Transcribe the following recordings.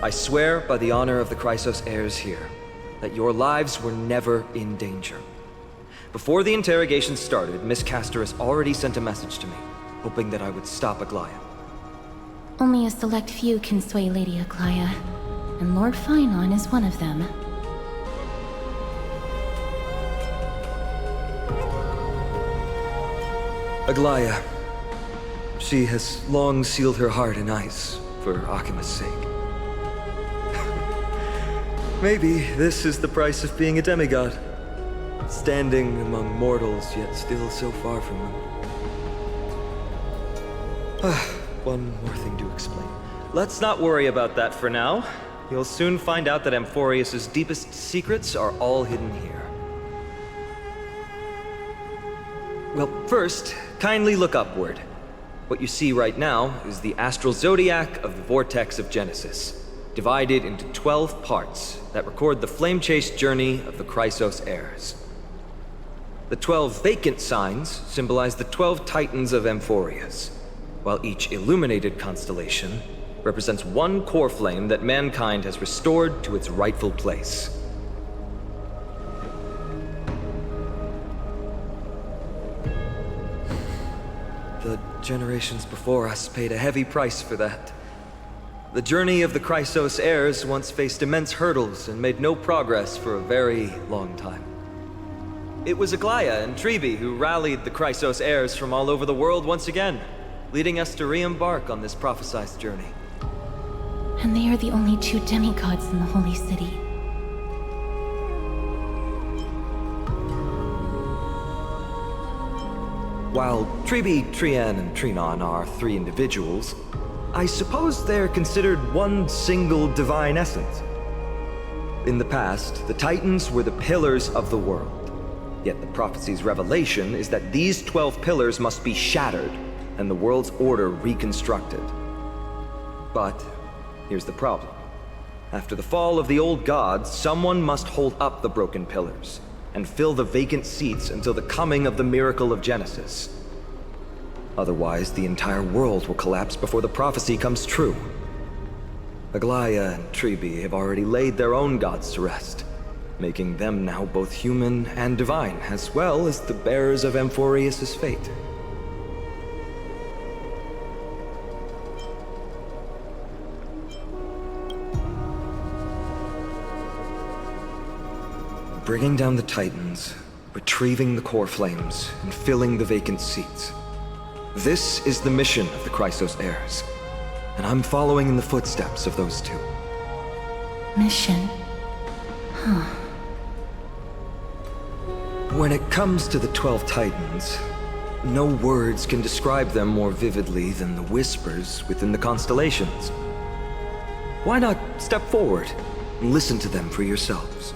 I swear by the honor of the Chrysos heirs here, that your lives were never in danger. Before the interrogation started, Miss Castorus already sent a message to me, hoping that I would stop Aglaya. Only a select few can sway Lady Aglaya, and Lord Phynon is one of them. Aglaya. She has long sealed her heart in ice, for Akima's sake. Maybe this is the price of being a demigod. Standing among mortals, yet still so far from them. One more thing to explain. Let's not worry about that for now. You'll soon find out that Amphoreus' deepest secrets are all hidden here. Well, first, kindly look upward. What you see right now is the astral zodiac of the Vortex of Genesis, divided into 12 parts that record the flame-chased journey of the Chrysos heirs. The 12 vacant signs symbolize the 12 titans of Amphoreus, while each illuminated constellation represents one core flame that mankind has restored to its rightful place. The generations before us paid a heavy price for that. The journey of the Chrysos heirs once faced immense hurdles and made no progress for a very long time. It was Aglaya and Tribi who rallied the Chrysos heirs from all over the world once again, leading us to re-embark on this prophesized journey. And they are the only two demigods in the Holy City. While Tribi, Trian, and Trinon are 3 individuals, I suppose they're considered one single divine essence. In the past, the Titans were the pillars of the world. Yet the prophecy's revelation is that these 12 pillars must be shattered, and the world's order reconstructed. But here's the problem. After the fall of the old gods, someone must hold up the broken pillars, and fill the vacant seats until the coming of the miracle of Genesis. Otherwise, the entire world will collapse before the prophecy comes true. Aglaya and Tribi have already laid their own gods to rest, making them now both human and divine, as well as the bearers of Amphoreus' fate. Bringing down the Titans, retrieving the core flames, and filling the vacant seats. This is the mission of the Chrysos heirs, and I'm following in the footsteps of those two. Mission? Huh. When it comes to the 12 Titans, no words can describe them more vividly than the whispers within the constellations. Why not step forward and listen to them for yourselves?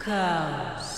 Lokasa.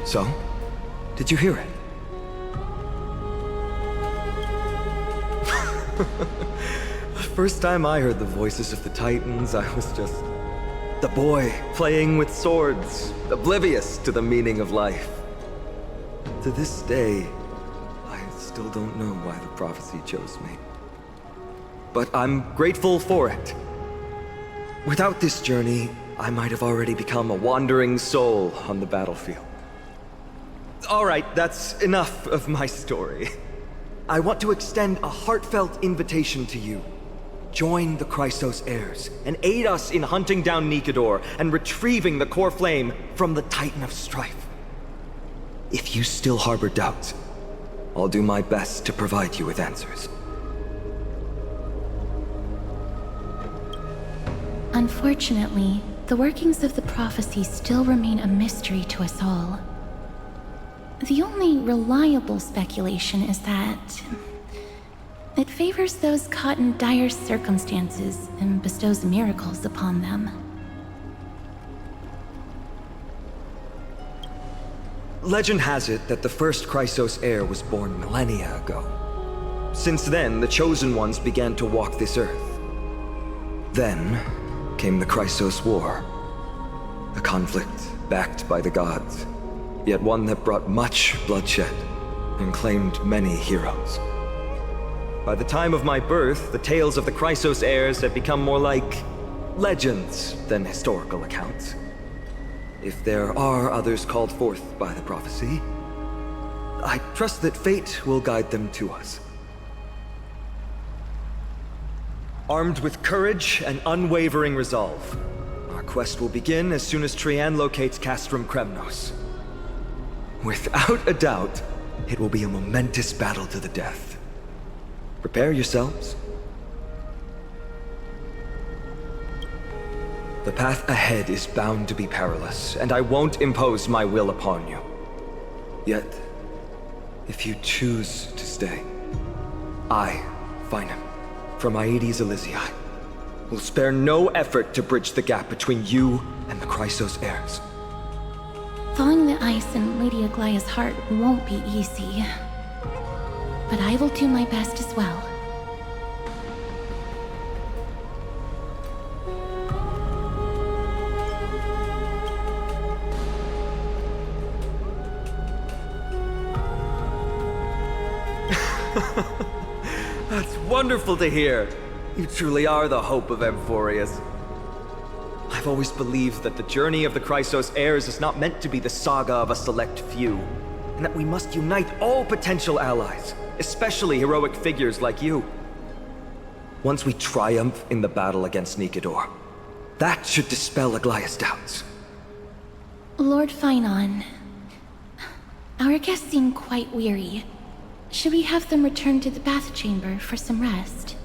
So, did you hear it? The first time I heard the voices of the Titans, I was just the boy playing with swords, oblivious to the meaning of life. To this day, I still don't know why the prophecy chose me. But I'm grateful for it. Without this journey, I might have already become a wandering soul on the battlefield. All right, that's enough of my story. I want to extend a heartfelt invitation to you. Join the Chrysos heirs and aid us in hunting down Nikador and retrieving the core flame from the Titan of Strife. If you still harbor doubts, I'll do my best to provide you with answers. Unfortunately, the workings of the prophecy still remain a mystery to us all. The only reliable speculation is that it favors those caught in dire circumstances and bestows miracles upon them. Legend has it that the first Chrysos heir was born millennia ago. Since then, the Chosen Ones began to walk this earth. Then came the Chrysos War, a conflict backed by the gods, yet one that brought much bloodshed and claimed many heroes. By the time of my birth, the tales of the Chrysos heirs had become more like legends than historical accounts. If there are others called forth by the prophecy, I trust that fate will guide them to us. Armed with courage and unwavering resolve, our quest will begin as soon as Trian locates Castrum Kremnos. Without a doubt, it will be a momentous battle to the death. Prepare yourselves. The path ahead is bound to be perilous, and I won't impose my will upon you. Yet, if you choose to stay, I, Finam, from Aedes Elysiae, will spare no effort to bridge the gap between you and the Chrysos heirs. Thawing the ice in Lady Aglaya's heart won't be easy, but I will do my best as well. That's wonderful to hear. You truly are the hope of Amphoreus. I've always believed that the journey of the Chrysos heirs is not meant to be the saga of a select few, and that we must unite all potential allies, especially heroic figures like you. Once we triumph in the battle against Nikador, that should dispel Aglaya's doubts. Lord Finon, our guests seem quite weary. Should we have them return to the bath chamber for some rest?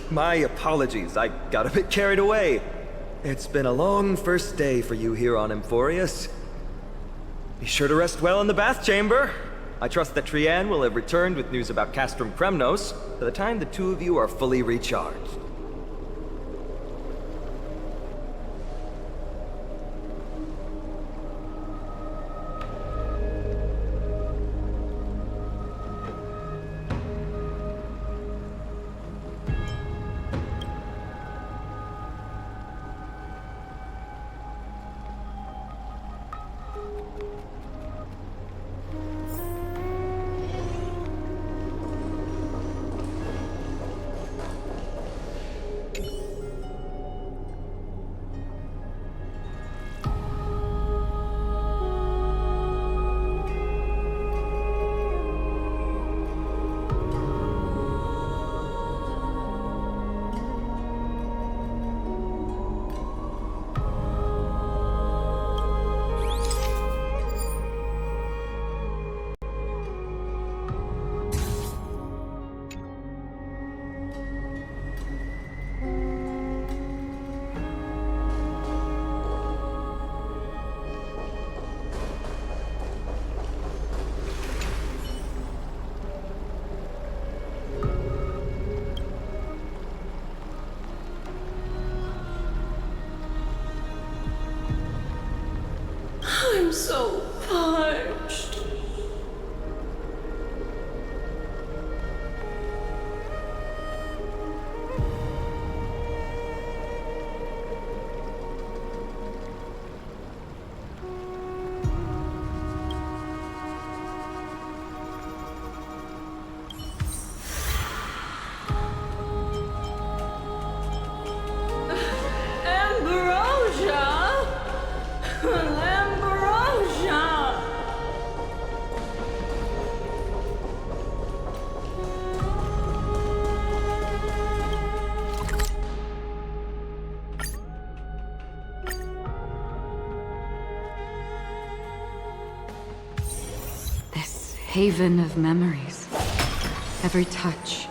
My apologies, I got a bit carried away. It's been a long first day for you here on Amphoreus. Be sure to rest well in the bath chamber. I trust that Trian will have returned with news about Castrum Kremnos by the time the two of you are fully recharged. I'm so parched. Ambrosia! Ambrosia! This haven of memories. Every touch,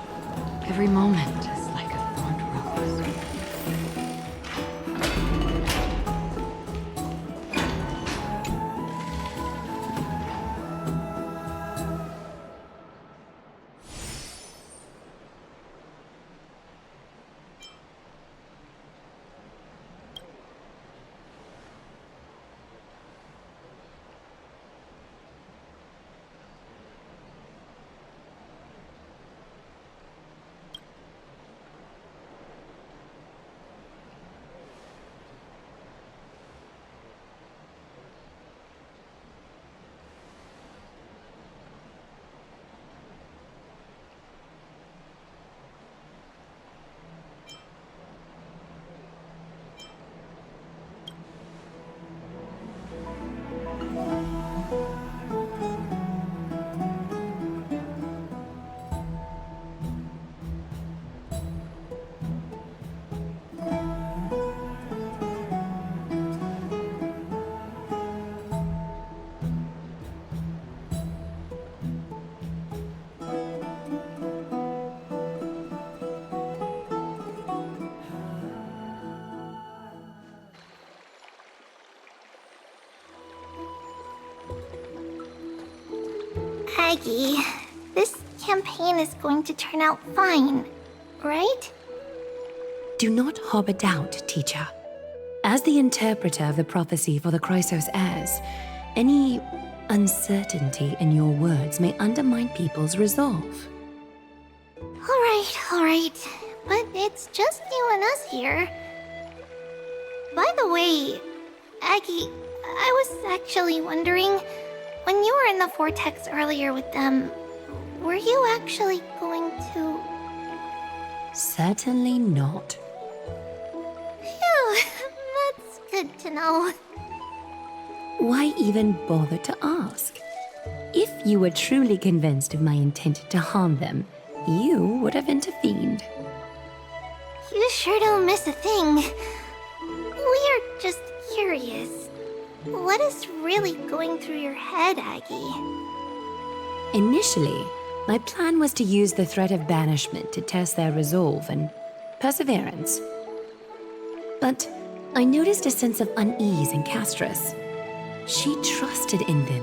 every moment is like a thorned rose. Aggie, this campaign is going to turn out fine, right? Do not harbor doubt, teacher. As the interpreter of the prophecy for the Chrysos heirs, any uncertainty in your words may undermine people's resolve. Alright. But it's just you and us here. By the way, Aggie, I was actually wondering, when you were in the vortex earlier with them, were you actually going to... Certainly not. Phew, that's good to know. Why even bother to ask? If you were truly convinced of my intent to harm them, you would have intervened. You sure don't miss a thing. We're just curious. What is really going through your head, Aggie? Initially, my plan was to use the threat of banishment to test their resolve and perseverance. But I noticed a sense of unease in Castris. She trusted in them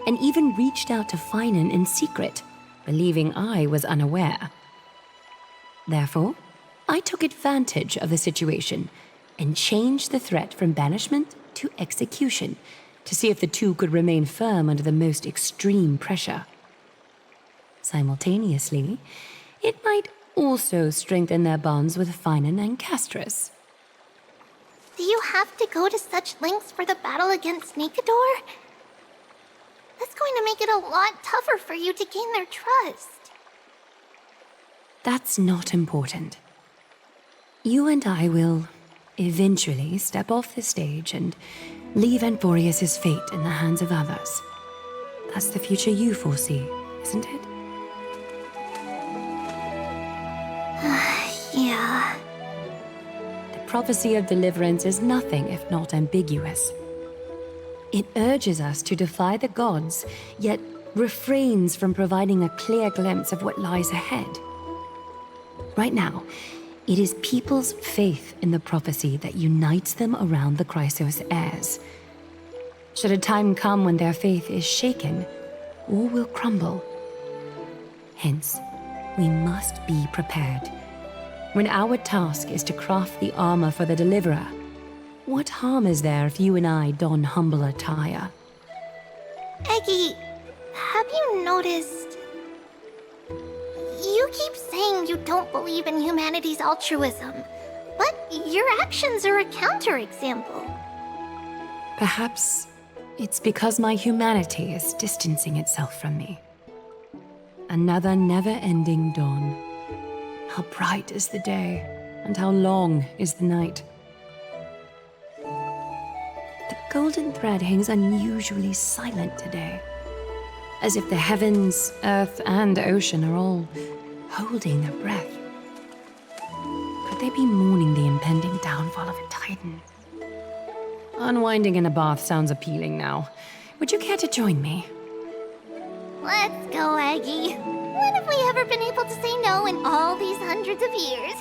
and even reached out to Finan in secret, believing I was unaware. Therefore, I took advantage of the situation and changed the threat from banishment to execution to see if the two could remain firm under the most extreme pressure. Simultaneously, it might also strengthen their bonds with Finan and Castris. Do you have to go to such lengths for the battle against Snakador? That's going to make it a lot tougher for you to gain their trust. That's not important. You and I will eventually step off the stage and leave Amphoreus' fate in the hands of others. That's the future you foresee, isn't it? Yeah. The prophecy of deliverance is nothing if not ambiguous. It urges us to defy the gods, yet refrains from providing a clear glimpse of what lies ahead. Right now, it is people's faith in the prophecy that unites them around the Chrysos heirs. Should a time come when their faith is shaken, all will crumble. Hence, we must be prepared. When our task is to craft the armor for the Deliverer, what harm is there if you and I don humble attire? Eggy, have you noticed? You keep saying you don't believe in humanity's altruism, but your actions are a counterexample. Perhaps it's because my humanity is distancing itself from me. Another never-ending dawn. How bright is the day, and how long is the night. The golden thread hangs unusually silent today, as if the heavens, earth, and ocean are all holding their breath. Could they be mourning the impending downfall of a titan? Unwinding in a bath sounds appealing now. Would you care to join me? Let's go, Eggy. When have we ever been able to say no in all these hundreds of years?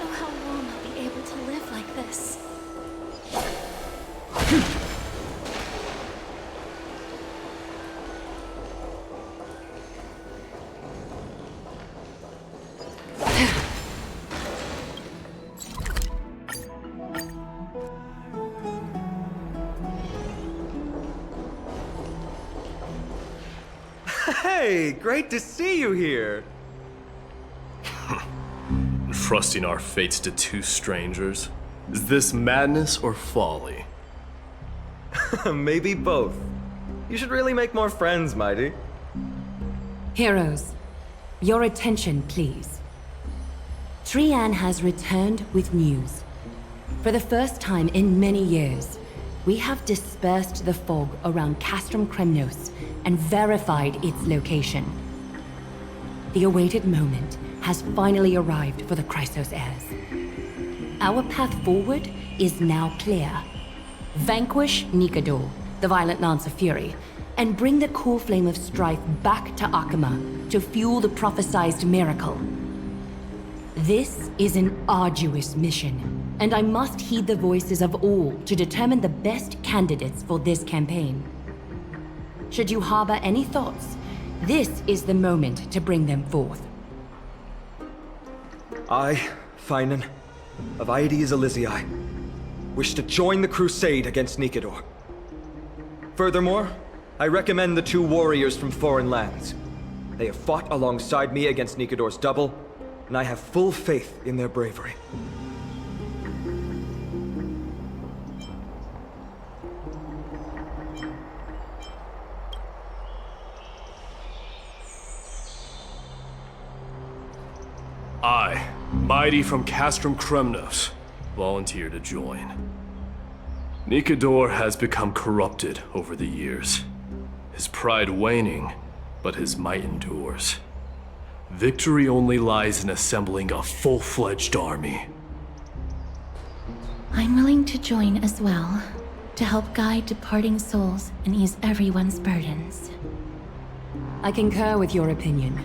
know how long I'll be able to live like this. Hey, great to see you here. Trusting our fates to two strangers? Is this madness or folly? Maybe both. You should really make more friends, Mydei. Heroes, your attention, please. Trian has returned with news. For the first time in many years, we have dispersed the fog around Castrum Kremnos and verified its location. The awaited moment has finally arrived for the Chrysos heirs. Our path forward is now clear. Vanquish Nikador, the violent Lance of Fury, and bring the core flame of strife back to Akama to fuel the prophesized miracle. This is an arduous mission, and I must heed the voices of all to determine the best candidates for this campaign. Should you harbor any thoughts, this is the moment to bring them forth. I, Finan, of Aedes Elysiae, wish to join the crusade against Nikador. Furthermore, I recommend the two warriors from foreign lands. They have fought alongside me against Nikador's double, and I have full faith in their bravery. I, Mydei from Castrum Kremnos, volunteer to join. Nikador has become corrupted over the years. His pride waning, but his might endures. Victory only lies in assembling a full-fledged army. I'm willing to join as well, to help guide departing souls and ease everyone's burdens. I concur with your opinion.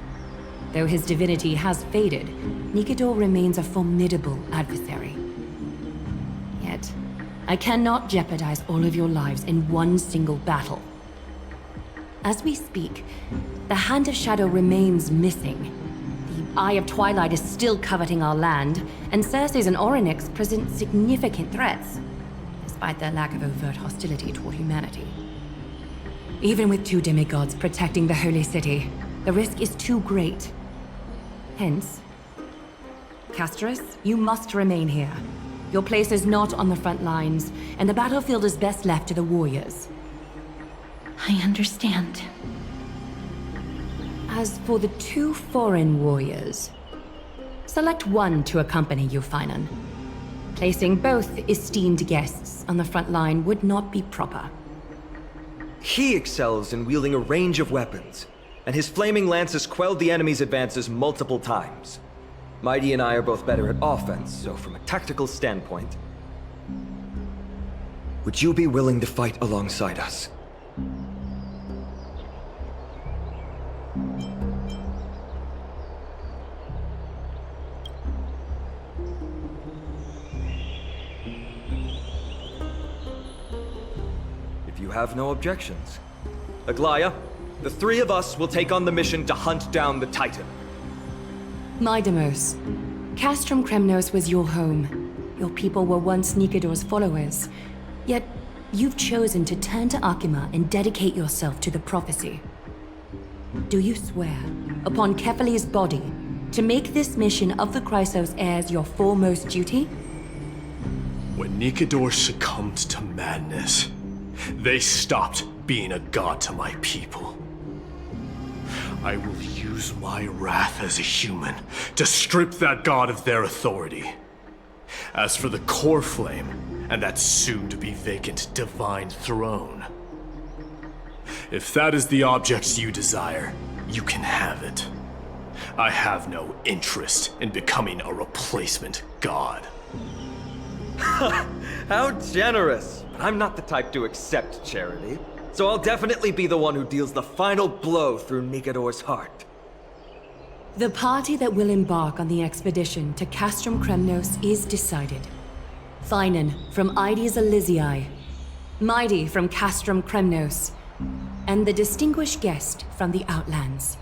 Though his divinity has faded, Nikador remains a formidable adversary. Yet, I cannot jeopardize all of your lives in one single battle. As we speak, the Hand of Shadow remains missing. The Eye of Twilight is still coveting our land, and Circes and Orynyx present significant threats, despite their lack of overt hostility toward humanity. Even with two demigods protecting the Holy City, the risk is too great. Hence, Castris, you must remain here. Your place is not on the front lines, and the battlefield is best left to the warriors. I understand. As for the two foreign warriors, select one to accompany you, Finan. Placing both esteemed guests on the front line would not be proper. He excels in wielding a range of weapons, and his flaming lance has quelled the enemy's advances multiple times. Mydei and I are both better at offense, so from a tactical standpoint... Would you be willing to fight alongside us? If you have no objections. Aglaya, the three of us will take on the mission to hunt down the Titan. Mydemos, Castrum Kremnos was your home. Your people were once Nikador's followers. Yet, you've chosen to turn to Akima and dedicate yourself to the prophecy. Do you swear, upon Kefali's body, to make this mission of the Chrysos heirs your foremost duty? When Nikador succumbed to madness, they stopped being a god to my people. I will use my wrath as a human to strip that god of their authority. As for the core flame, and that soon-to-be vacant divine throne, if that is the object you desire, you can have it. I have no interest in becoming a replacement god. How generous! But I'm not the type to accept charity, so I'll definitely be the one who deals the final blow through Nikador's heart. The party that will embark on the expedition to Castrum Kremnos is decided. Finan from Ides Elysiae, Mydei from Castrum Kremnos, and the distinguished guest from the Outlands.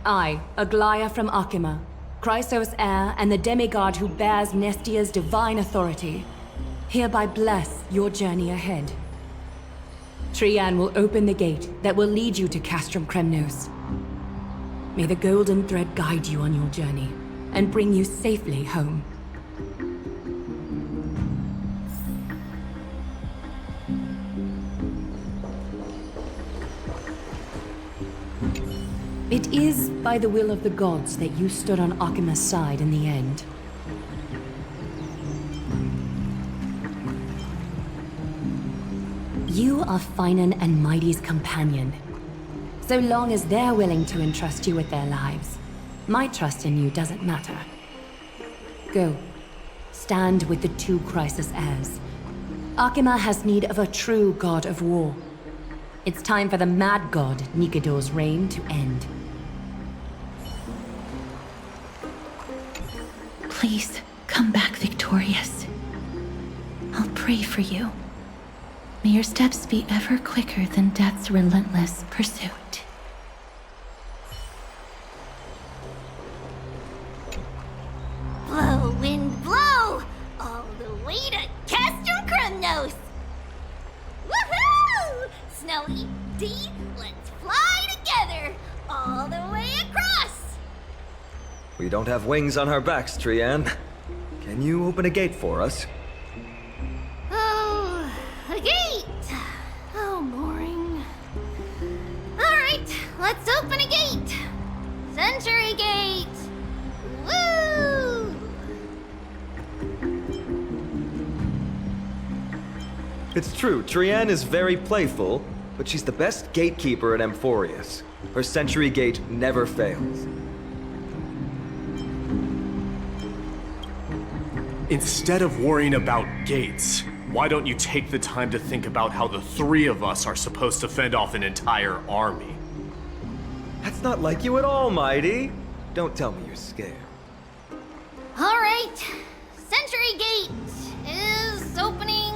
I, Aglaia from Akima, Chrysos heir and the demigod who bears Nestia's divine authority, hereby bless your journey ahead. Trian will open the gate that will lead you to Castrum Kremnos. May the golden thread guide you on your journey and bring you safely home. It is by the will of the gods that you stood on Akima's side in the end. You are Finan and Mydei's companion. So long as they're willing to entrust you with their lives, my trust in you doesn't matter. Go. Stand with the two Chrysos heirs. Akima has need of a true god of war. It's time for the mad god Nikidor's reign to end. Please, come back victorious. I'll pray for you. May your steps be ever quicker than death's relentless pursuit. Blow, wind, blow! All the way to Castrum Kremnos! Woohoo! Snowy D, let's fly together! All the way across! We don't have wings on our backs, Trian. Can you open a gate for us? Oh, a gate! Oh, boring. Alright, let's open a gate! Century Gate! Woo! It's true, Trian is very playful, but she's the best gatekeeper at Amphoreus. Her Century Gate never fails. Instead of worrying about gates, why don't you take the time to think about how the three of us are supposed to fend off an entire army? That's not like you at all, Mydei. Don't tell me you're scared. Alright, Century Gate is opening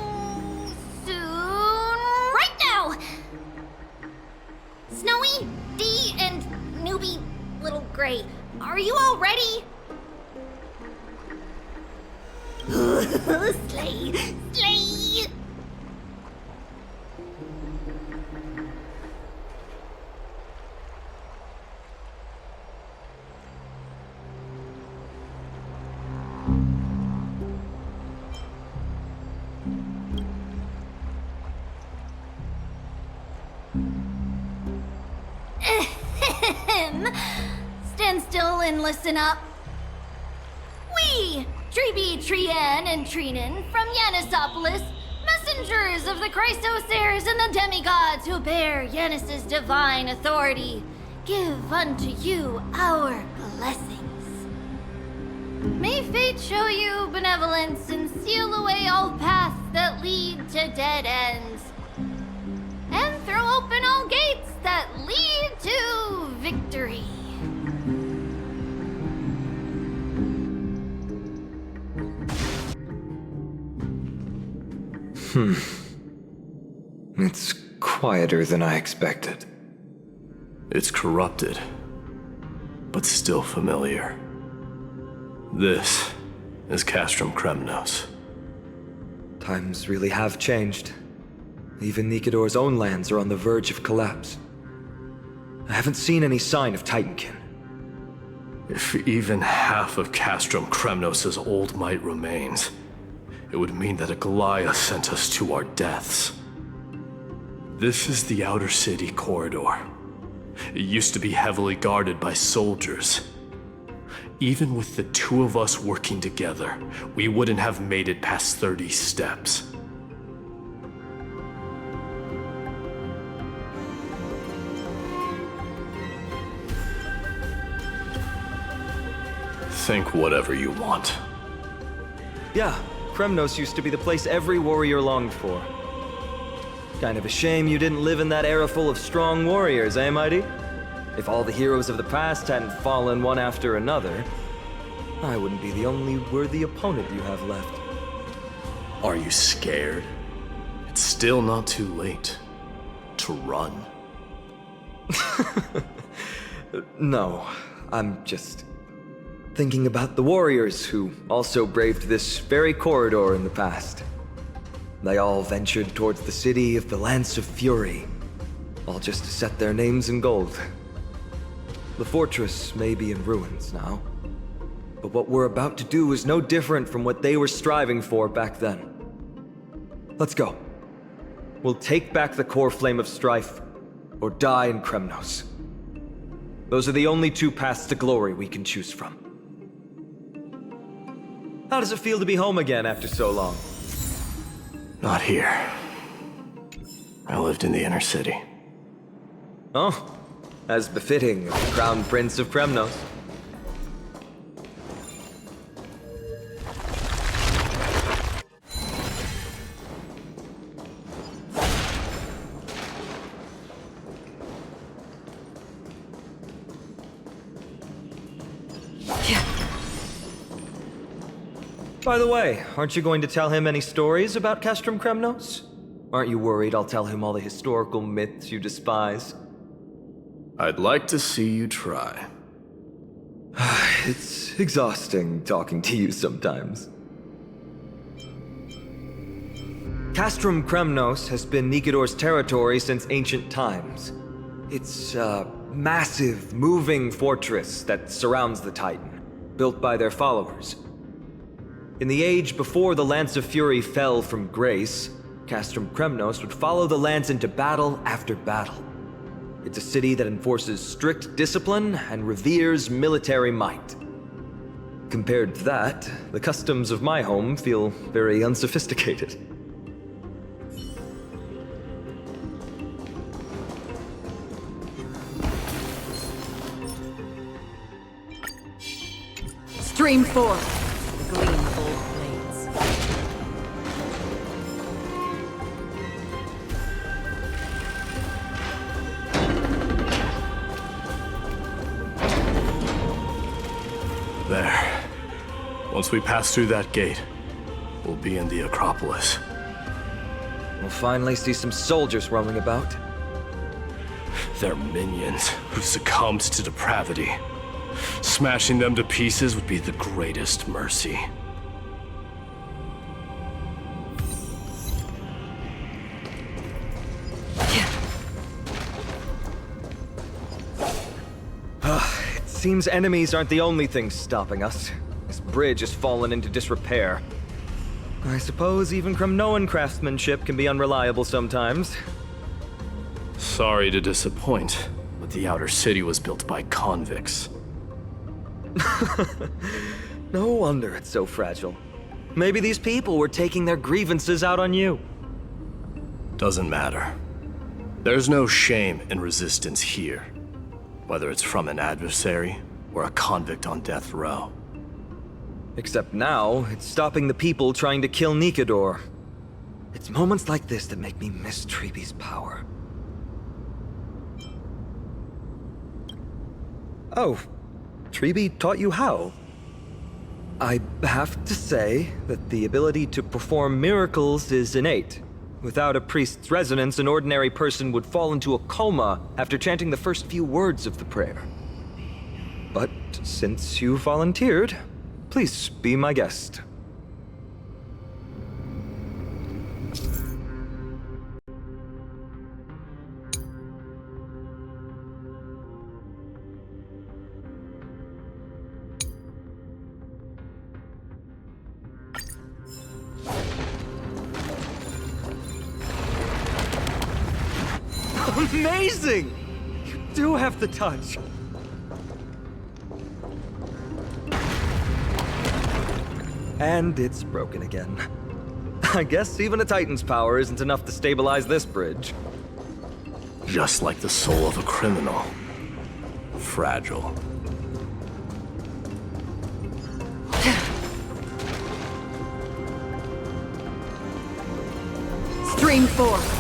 soon. Right now! Snowy, D, and newbie Little Gray, are you all ready? Slay! Slay! Stand still and listen up. We, Treeby, Trian, and Trinan from Yanisopolis, messengers of the Chrysos heirs and the demigods who bear Yanis's divine authority, give unto you our blessings. May fate show you benevolence and seal away all paths that lead to dead ends, and throw open all gates that lead to victory. It's quieter than I expected. It's corrupted, but still familiar. This is Castrum Kremnos. Times really have changed. Even Nikidor's own lands are on the verge of collapse. I haven't seen any sign of Titankin. If even half of Castrum Kremnos' old might remains, it would mean that Aglaia sent us to our deaths. This is the outer city corridor. It used to be heavily guarded by soldiers. Even with the two of us working together, we wouldn't have made it past 30 steps. Think whatever you want. Yeah, Kremnos used to be the place every warrior longed for. Kind of a shame you didn't live in that era full of strong warriors, eh, Mydei? If all the heroes of the past hadn't fallen one after another, I wouldn't be the only worthy opponent you have left. Are you scared? It's still not too late to run. No, I'm just thinking about the warriors who also braved this very corridor in the past. They all ventured towards the city of the Lance of Fury, all just to set their names in gold. The fortress may be in ruins now, but what we're about to do is no different from what they were striving for back then. Let's go. We'll take back the core flame of strife, or die in Kremnos. Those are the only two paths to glory we can choose from. How does it feel to be home again after so long? Not here. I lived in the inner city. Oh, as befitting of the Crown Prince of Kremnos. By the way, aren't you going to tell him any stories about Castrum Kremnos? Aren't you worried I'll tell him all the historical myths you despise? I'd like to see you try. It's exhausting talking to you sometimes. Castrum Kremnos has been Nikidor's territory since ancient times. It's a massive, moving fortress that surrounds the Titan, built by their followers. In the age before the Lance of Fury fell from grace, Castrum Kremnos would follow the Lance into battle after battle. It's a city that enforces strict discipline and reveres military might. Compared to that, the customs of my home feel very unsophisticated. Stream forth. The gleam of old blades. There. Once we pass through that gate, we'll be in the Acropolis. We'll finally see some soldiers roaming about. They're minions who succumbed to depravity. Smashing them to pieces would be the greatest mercy. It seems enemies aren't the only things stopping us. This bridge has fallen into disrepair. I suppose even Kremnoan craftsmanship can be unreliable sometimes. Sorry to disappoint, but the outer city was built by convicts. No wonder it's so fragile. Maybe these people were taking their grievances out on you. Doesn't matter. There's no shame in resistance here, whether it's from an adversary or a convict on death row. Except now, it's stopping the people trying to kill Nikidor. It's moments like this that make me miss Treebe's power. Oh, Treebe taught you how? I have to say that the ability to perform miracles is innate. Without a priest's resonance, an ordinary person would fall into a coma after chanting the first few words of the prayer. But since you volunteered, please be my guest. Amazing! You do have the touch. And it's broken again. I guess even a Titan's power isn't enough to stabilize this bridge. Just like the soul of a criminal. Fragile. Stream forth.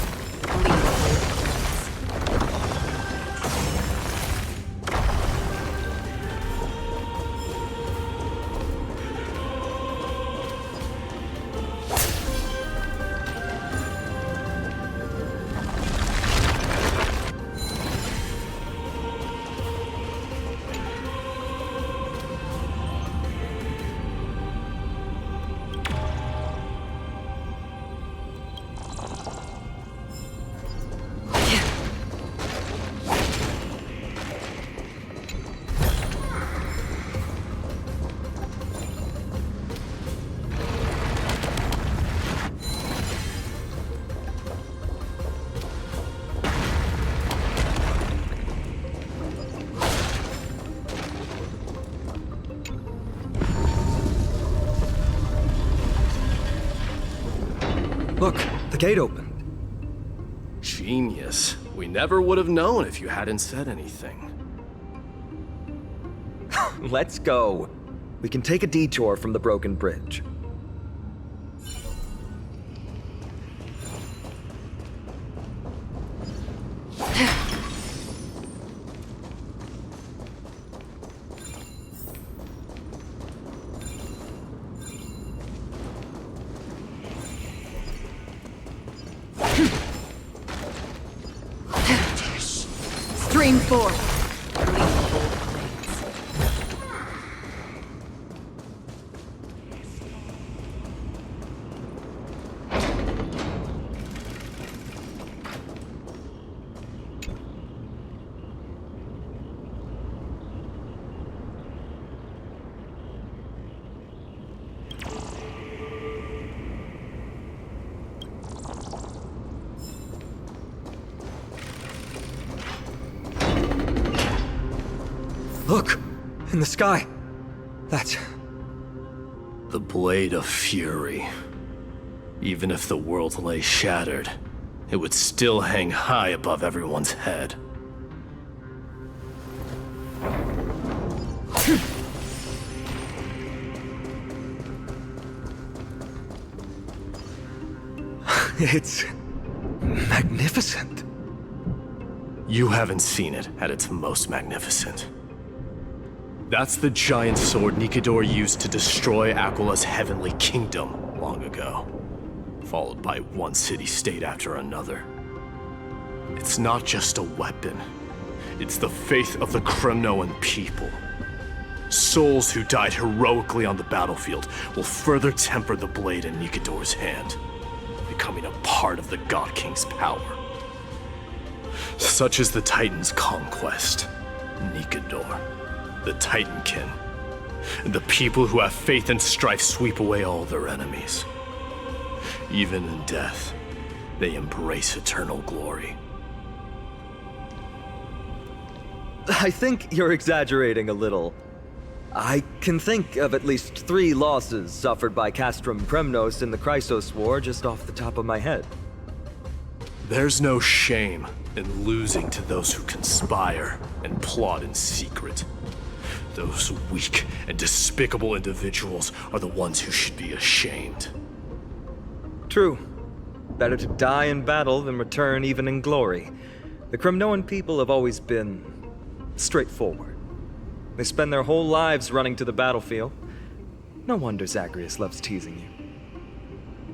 Look, the gate opened. Genius. We never would have known if you hadn't said anything. Let's go. We can take a detour from the broken bridge. Stream 4. Look! In the sky! That's... The Blade of Fury. Even if the world lay shattered, it would still hang high above everyone's head. It's... magnificent. You haven't seen it at its most magnificent. That's the giant sword Nikador used to destroy Aquala's heavenly kingdom long ago, followed by one city-state after another. It's not just a weapon. It's the faith of the Kremnoan people. Souls who died heroically on the battlefield will further temper the blade in Nikador's hand, becoming a part of the God King's power. Such is the Titan's conquest, Nikador. The Titankin, and the people who have faith and strife sweep away all their enemies. Even in death, they embrace eternal glory. I think you're exaggerating a little. I can think of at least 3 losses suffered by Castrum Premnos in the Chrysos War just off the top of my head. There's no shame in losing to those who conspire and plot in secret. Those weak and despicable individuals are the ones who should be ashamed. True. Better to die in battle than return even in glory. The Kremnoan people have always been straightforward. They spend their whole lives running to the battlefield. No wonder Zagreus loves teasing you.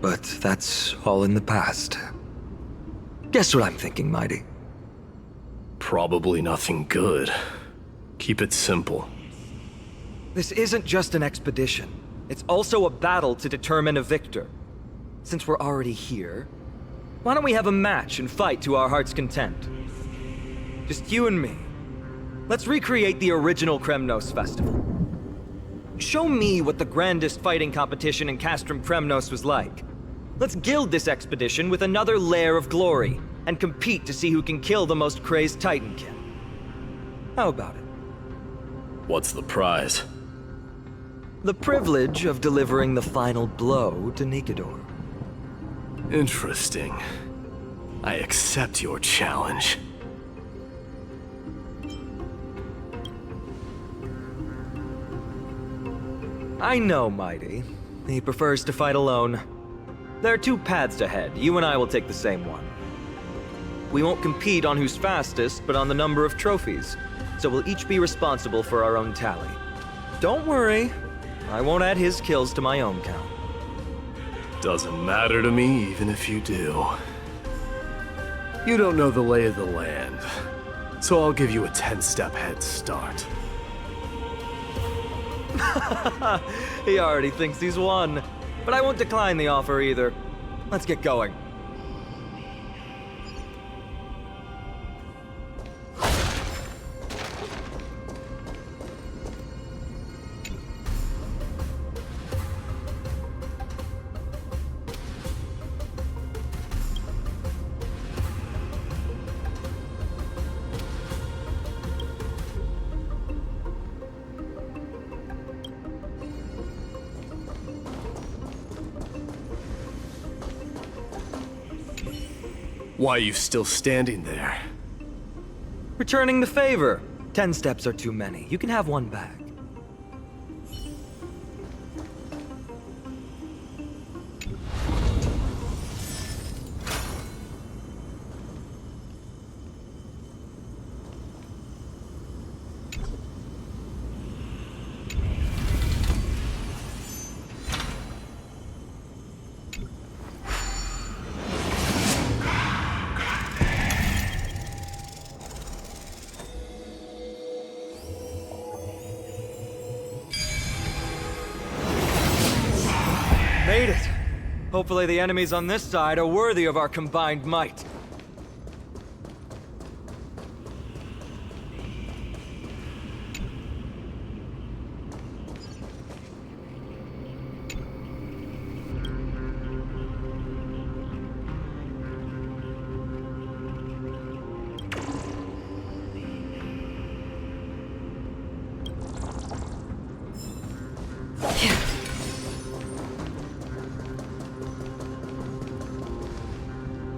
But that's all in the past. Guess what I'm thinking, Mydei? Probably nothing good. Keep it simple. This isn't just an expedition. It's also a battle to determine a victor. Since we're already here, why don't we have a match and fight to our heart's content? Just you and me. Let's recreate the original Kremnos festival. Show me what the grandest fighting competition in Castrum Premnos was like. Let's gild this expedition with another layer of glory, and compete to see who can kill the most crazed Titankin. How about it? What's the prize? The privilege of delivering the final blow to Nikador. Interesting. I accept your challenge. I know Mydei. He prefers to fight alone. There are 2 paths ahead. You and I will take the same one. We won't compete on who's fastest, but on the number of trophies. So we'll each be responsible for our own tally. Don't worry. I won't add his kills to my own count. Doesn't matter to me, even if you do. You don't know the lay of the land, so I'll give you a 10-step head start. He already thinks he's won. But I won't decline the offer either. Let's get going. Why are you still standing there? Returning the favor. 10 steps are too many. You can have one back. Made it! Hopefully the enemies on this side are worthy of our combined might.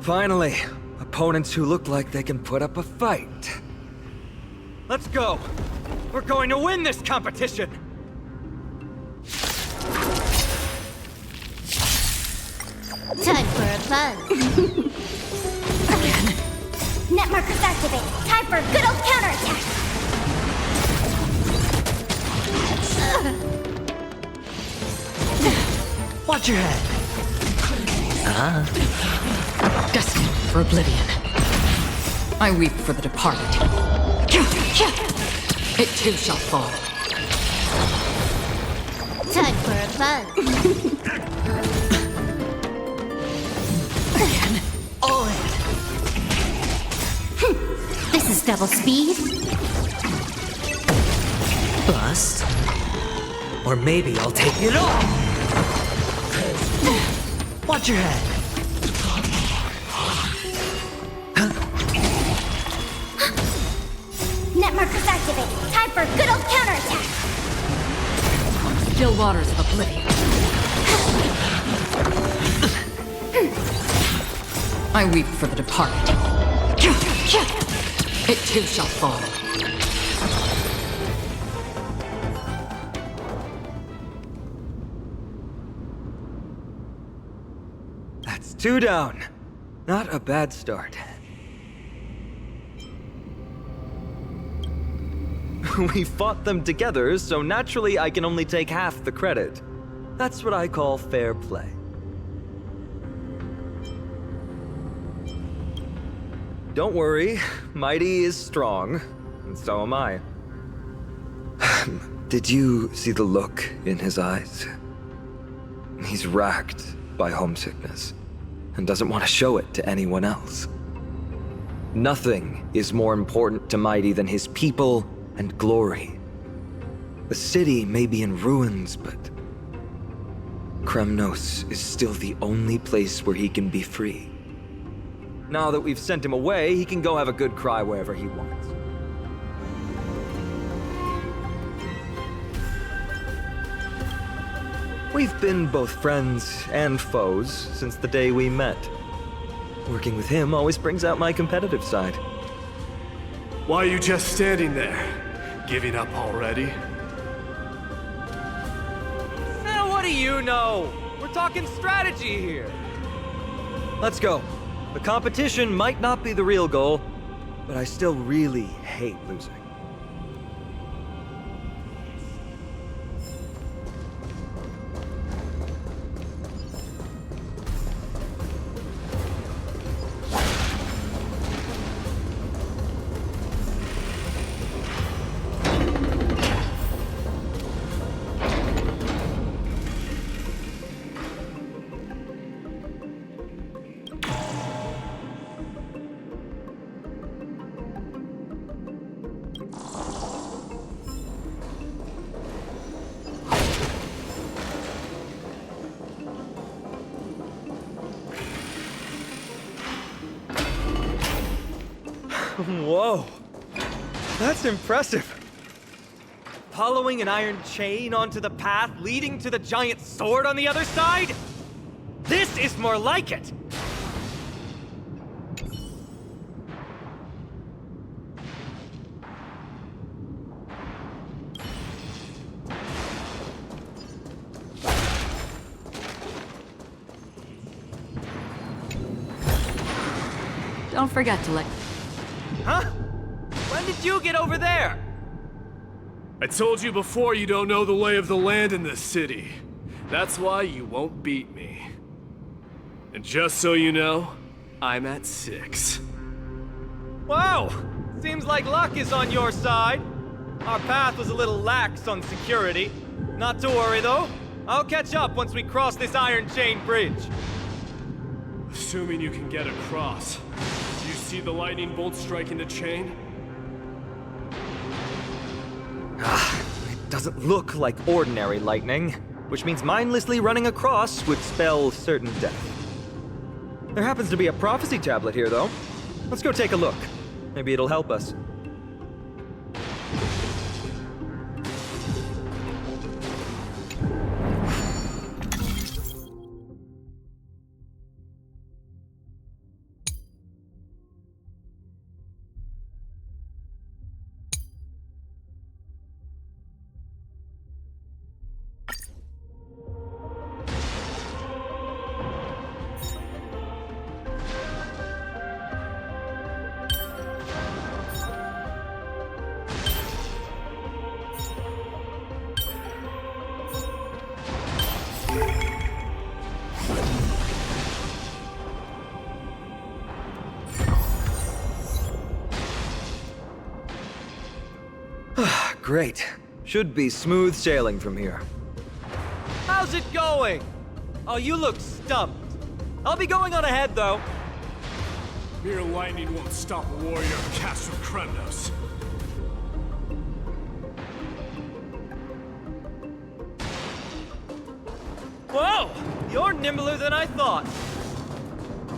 Finally, opponents who look like they can put up a fight. Let's go! We're going to win this competition! Time for a fun. Net markers activated. Time for a good old counterattack. Watch your head. Destined for oblivion. I weep for the departed. It too shall fall. Time for a fun. All in. This is double speed. Bust. Or maybe I'll take it all. Watch your head. Net markers activated. Time for a good old counterattack. Still waters of oblivion. I weep for the departed. It too shall fall. That's 2 down. Not a bad start. We fought them together, so naturally I can only take half the credit. That's what I call fair play. Don't worry, Mydei is strong, and so am I. Did you see the look in his eyes? He's racked by homesickness, and doesn't want to show it to anyone else. Nothing is more important to Mydei than his people and glory. The city may be in ruins, but Kremnos is still the only place where he can be free. Now that we've sent him away, he can go have a good cry wherever he wants. We've been both friends and foes since the day we met. Working with him always brings out my competitive side. Why are you just standing there? Giving up already? Now what do you know? We're talking strategy here. Let's go. The competition might not be the real goal, but I still really hate losing. Whoa, that's impressive. Following an iron chain onto the path leading to the giant sword on the other side? This is more like it. Don't forget to let... Huh? When did you get over there? I told you before you don't know the lay of the land in this city. That's why you won't beat me. And just so you know, I'm at 6. Wow! Seems like luck is on your side. Our path was a little lax on security. Not to worry, though. I'll catch up once we cross this iron chain bridge. Assuming you can get across. Do you see the lightning bolt striking the chain? It doesn't look like ordinary lightning, which means mindlessly running across would spell certain death. There happens to be a prophecy tablet here, though. Let's go take a look. Maybe it'll help us. Great. Should be smooth sailing from here. How's it going? Oh, you look stumped. I'll be going on ahead, though. Mere lightning won't stop a warrior of Castro Kremnos. Whoa! You're nimbler than I thought.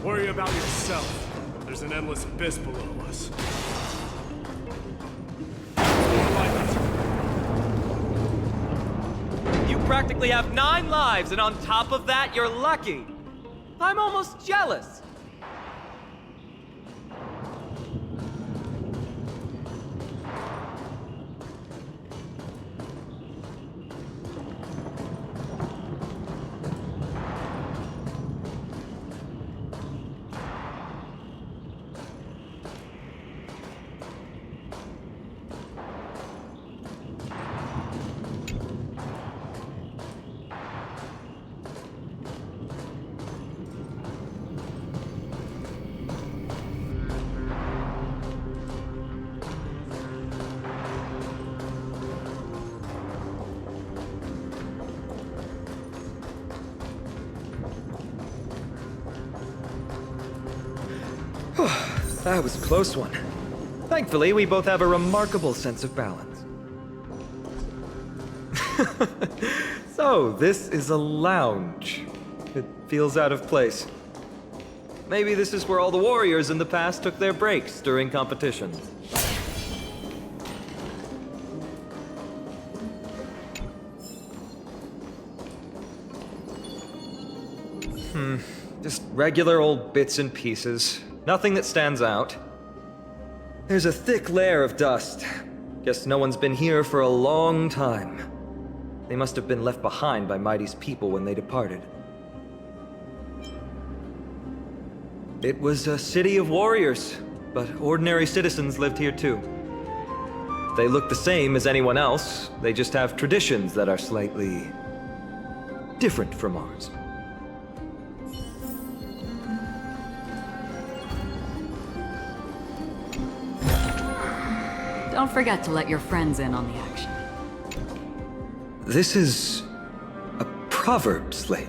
Worry about yourself. There's an endless abyss below us. You practically have 9 lives, and on top of that, you're lucky. I'm almost jealous. That was a close one. Thankfully, we both have a remarkable sense of balance. So, this is a lounge. It feels out of place. Maybe this is where all the warriors in the past took their breaks during competitions. Just regular old bits and pieces. Nothing that stands out. There's a thick layer of dust. Guess no one's been here for a long time. They must have been left behind by Mydei's people when they departed. It was a city of warriors, but ordinary citizens lived here too. They look the same as anyone else, they just have traditions that are slightly different from ours. Don't forget to let your friends in on the action. This is a proverb slate.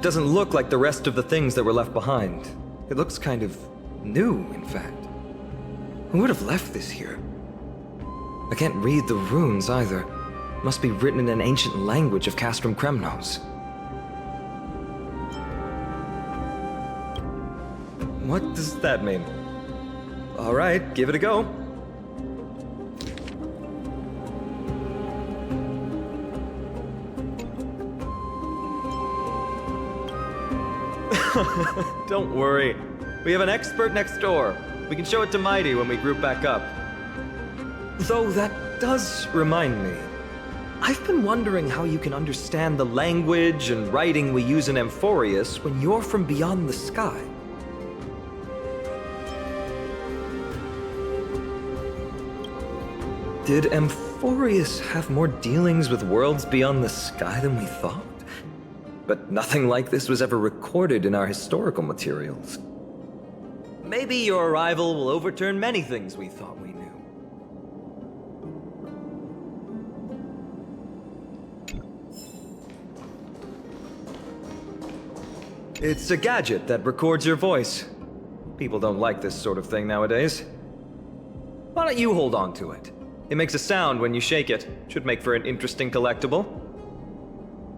Doesn't look like the rest of the things that were left behind. It looks kind of new, in fact. Who would have left this here? I can't read the runes either. Must be written in an ancient language of Castrum Kremnos. What does that mean? All right, give it a go. Don't worry. We have an expert next door. We can show it to Mydei when we group back up. Though that does remind me. I've been wondering how you can understand the language and writing we use in Amphoreus when you're from beyond the sky. Did Amphoreus have more dealings with worlds beyond the sky than we thought? But nothing like this was ever recorded in our historical materials. Maybe your arrival will overturn many things we thought we knew. It's a gadget that records your voice. People don't like this sort of thing nowadays. Why don't you hold on to it? It makes a sound when you shake it. Should make for an interesting collectible.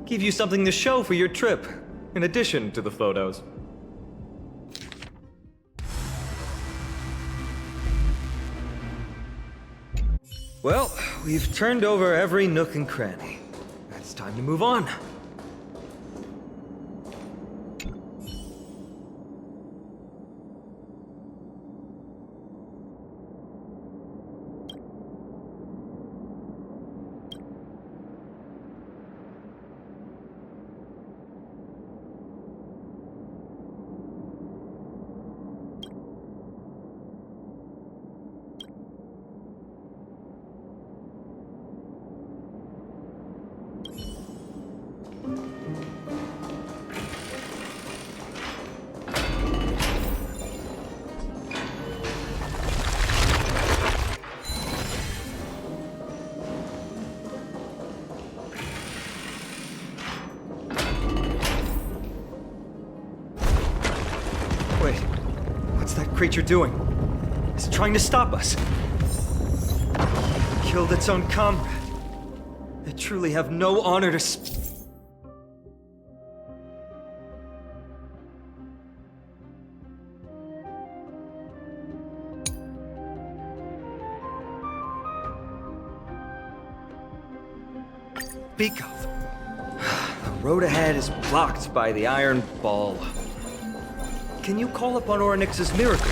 Give you something to show for your trip, in addition to the photos. Well, we've turned over every nook and cranny. It's time to move on. What's that creature doing? It's trying to stop us. It killed its own comrade. They truly have no honor to speak of. The road ahead is blocked by the iron ball. Can you call upon Orynyx's miracle?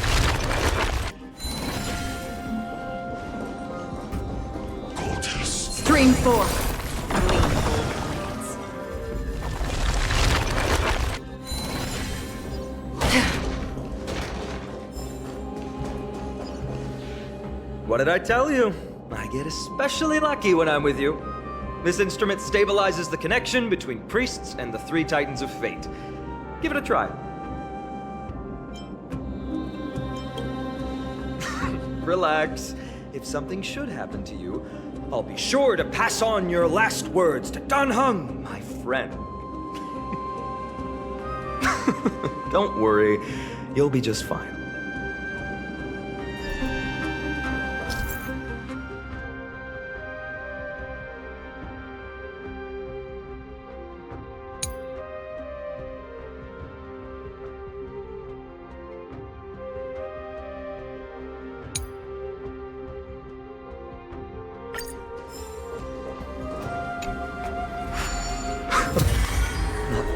Stream 4. What did I tell you? I get especially lucky when I'm with you. This instrument stabilizes the connection between priests and the three titans of fate. Give it a try. Relax. If something should happen to you, I'll be sure to pass on your last words to Dan Heng, my friend. Don't worry, you'll be just fine.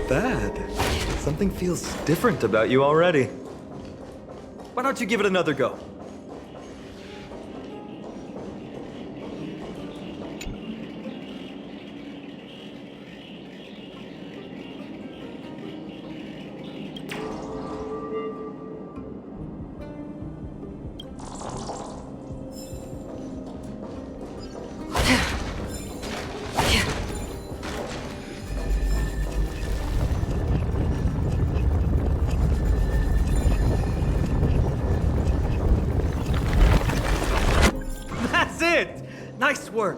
Bad. Something feels different about you already. Why don't you give it another go? Nice work.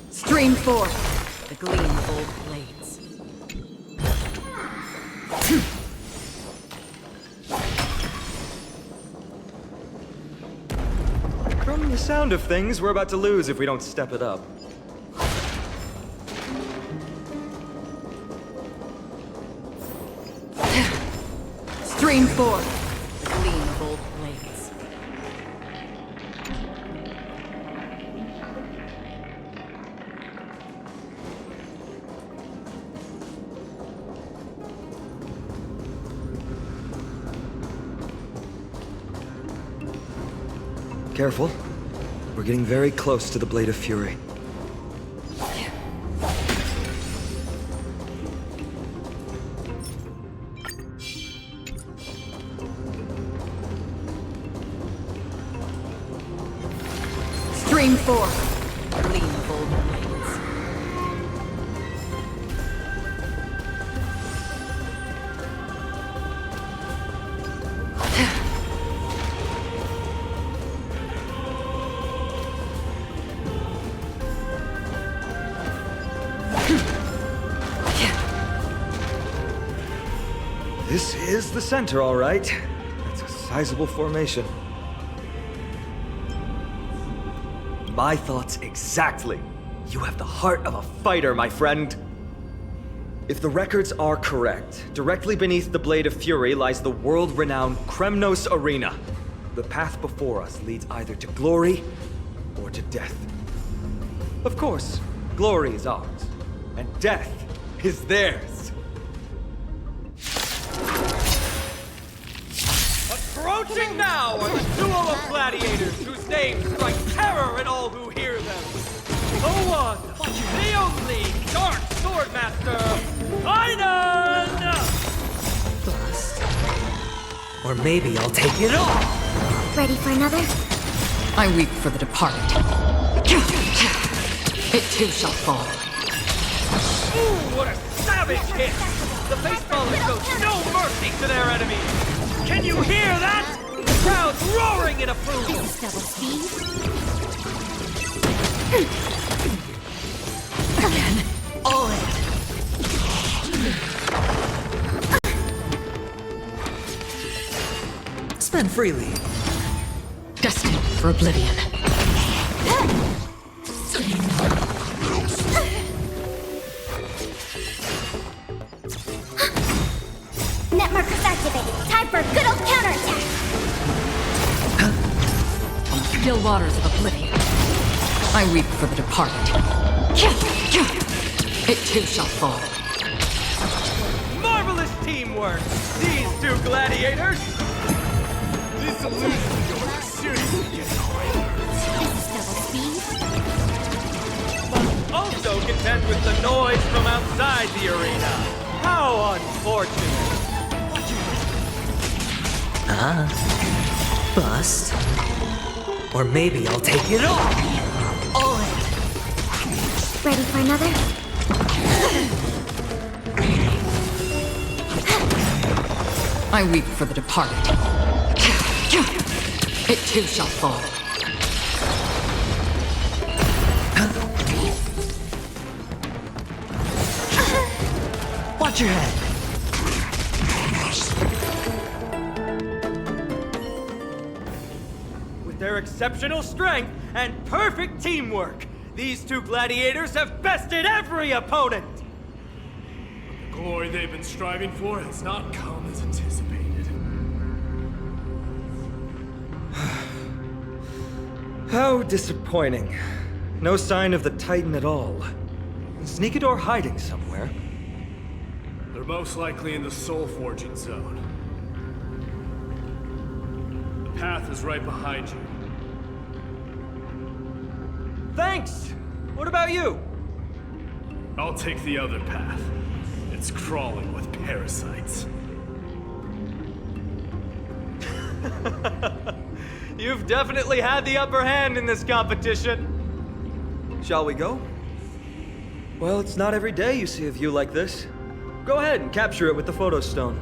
Stream 4. The gleam of old blades. From the sound of things, we're about to lose if we don't step it up. Stream 4. The gleam of old blades. Careful. We're getting very close to the Blade of Fury. Flame forth. Gleam of older blades. This is the center, all right. That's a sizable formation. My thoughts exactly. You have the heart of a fighter, my friend. If the records are correct, directly beneath the Blade of Fury lies the world-renowned Kremnos Arena. The path before us leads either to glory or to death. Of course, glory is ours, and death is theirs. Approaching now are the duo of gladiators whose names strike terror in all who hear them. The one, the only Dark Swordmaster, Paean! Bust. Or maybe I'll take it all! Ready for another? I weep for the departed. It too shall fall. Ooh, what a savage hit! The baseballers show no mercy to their enemies! Can you hear that? The crowd's roaring in approval! Double speed. Again, all in. Spend freely. Destined for oblivion. Net markers activated. Time for a good old counterattack. On the still waters of oblivion. I weep for the departed. It too shall fall. Marvelous teamwork! These two gladiators! This illusion of yours is seriously getting on my nerves. This is double speed. Also contend with the noise from outside the arena. How unfortunate! Bust. Or maybe I'll take it all! All in. Ready for another? I weep for the departed. It too shall fall. Watch your head. With their exceptional strength and perfect teamwork, these two gladiators have bested every opponent! The glory they've been striving for has not come as anticipated. How disappointing. No sign of the Titan at all. Is Nikador hiding somewhere? They're most likely in the soul forging zone. The path is right behind you. Thanks! What about you? I'll take the other path. It's crawling with parasites. You've definitely had the upper hand in this competition. Shall we go? Well, it's not every day you see a view like this. Go ahead and capture it with the photo stone.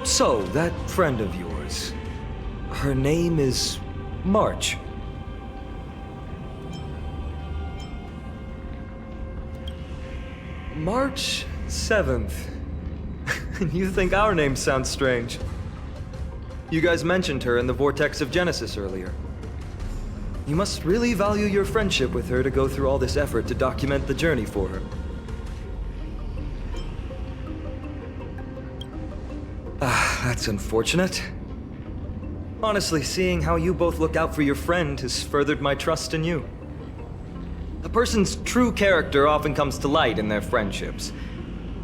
So, that friend of yours, her name is March. March 7th. You think our name sounds strange? You guys mentioned her in the Vortex of Genesis earlier. You must really value your friendship with her to go through all this effort to document the journey for her. That's unfortunate. Honestly, seeing how you both look out for your friend has furthered my trust in you. A person's true character often comes to light in their friendships.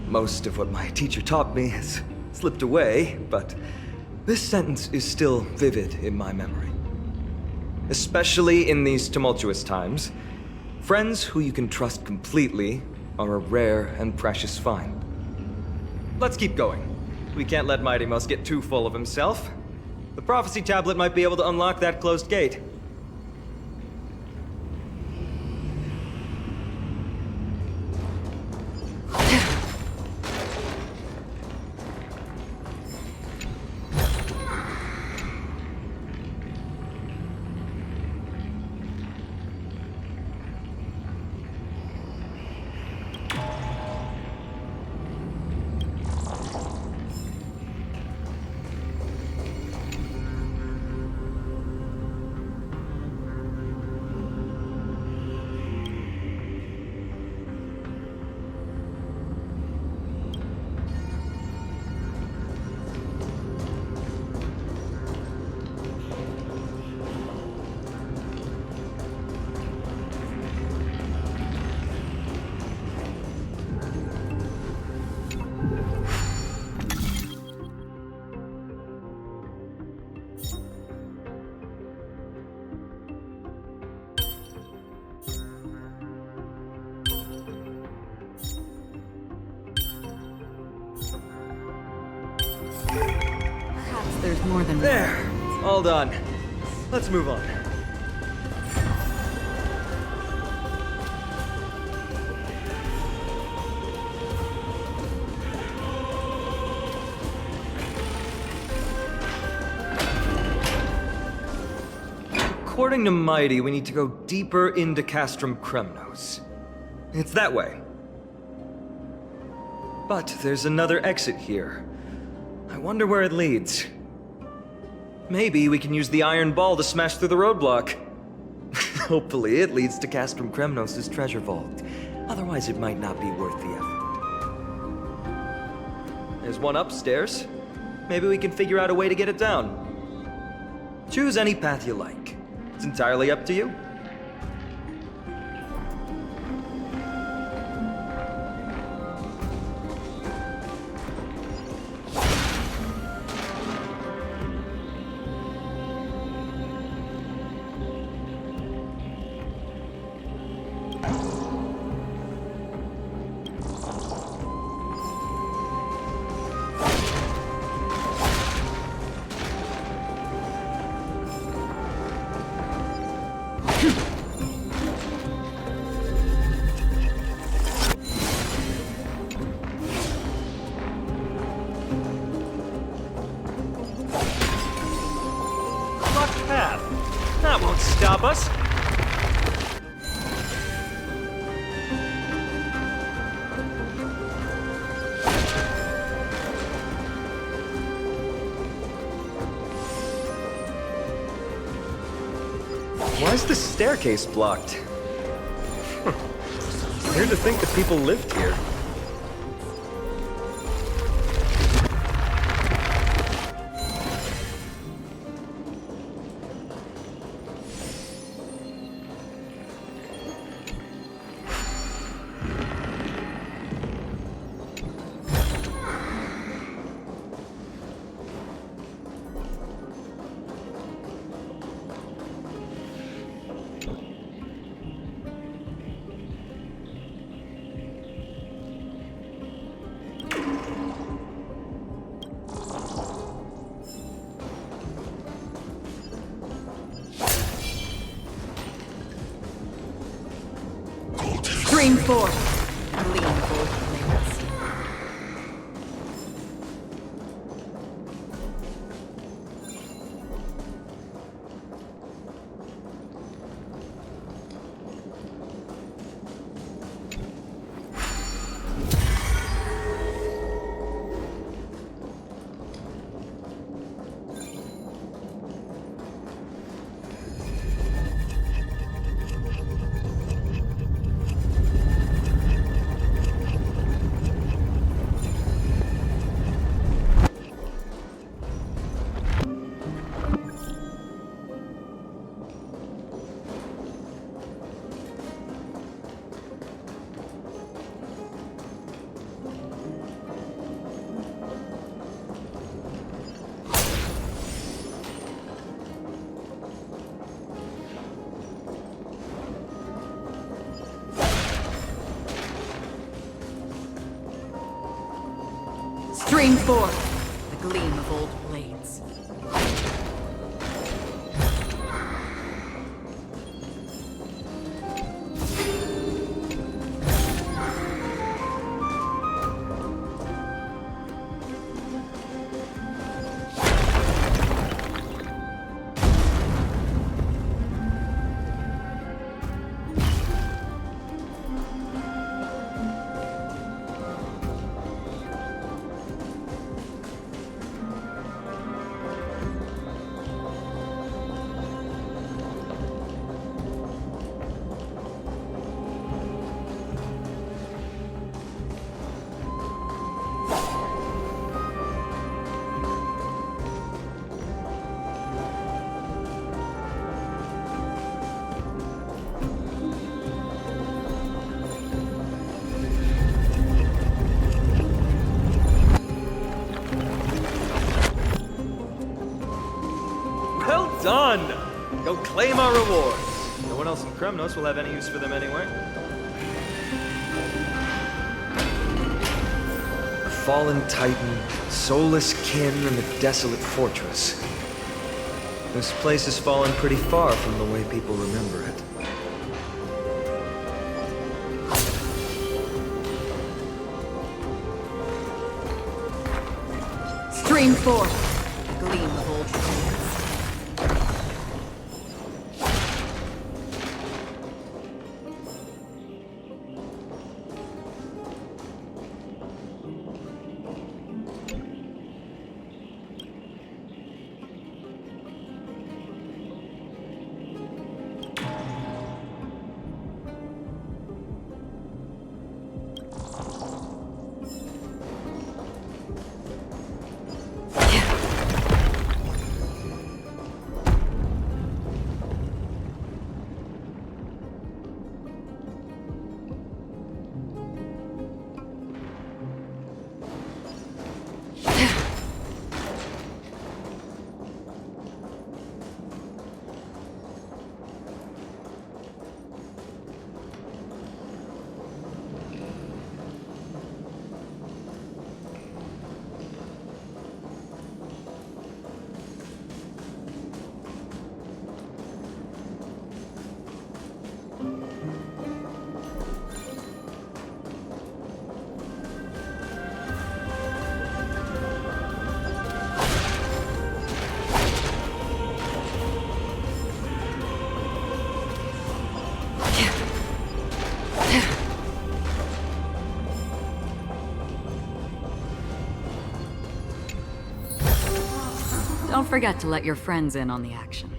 Most of what my teacher taught me has slipped away, but this sentence is still vivid in my memory. Especially in these tumultuous times, friends who you can trust completely are a rare and precious find. Let's keep going. We can't let Mydei get too full of himself. The prophecy tablet might be able to unlock that closed gate. There's more than There! All done. Let's move on. According to Mydei, we need to go deeper into Castrum Kremnos. It's that way. But there's another exit here. I wonder where it leads. Maybe we can use the iron ball to smash through the roadblock. Hopefully it leads to Castrum Kremnos' treasure vault. Otherwise it might not be worth the effort. There's one upstairs. Maybe we can figure out a way to get it down. Choose any path you like. It's entirely up to you. That won't stop us. Why is the staircase blocked? Weird to think that people lived here. Green forth. Lean both blades. Stream forth the gleam of old blades. Well done! Go claim our rewards. No one else in Kremnos will have any use for them anyway. A fallen titan, soulless kin, and a desolate fortress. This place has fallen pretty far from the way people remember it. Stream forth the gleam of old blades. Don't forget to let your friends in on the action.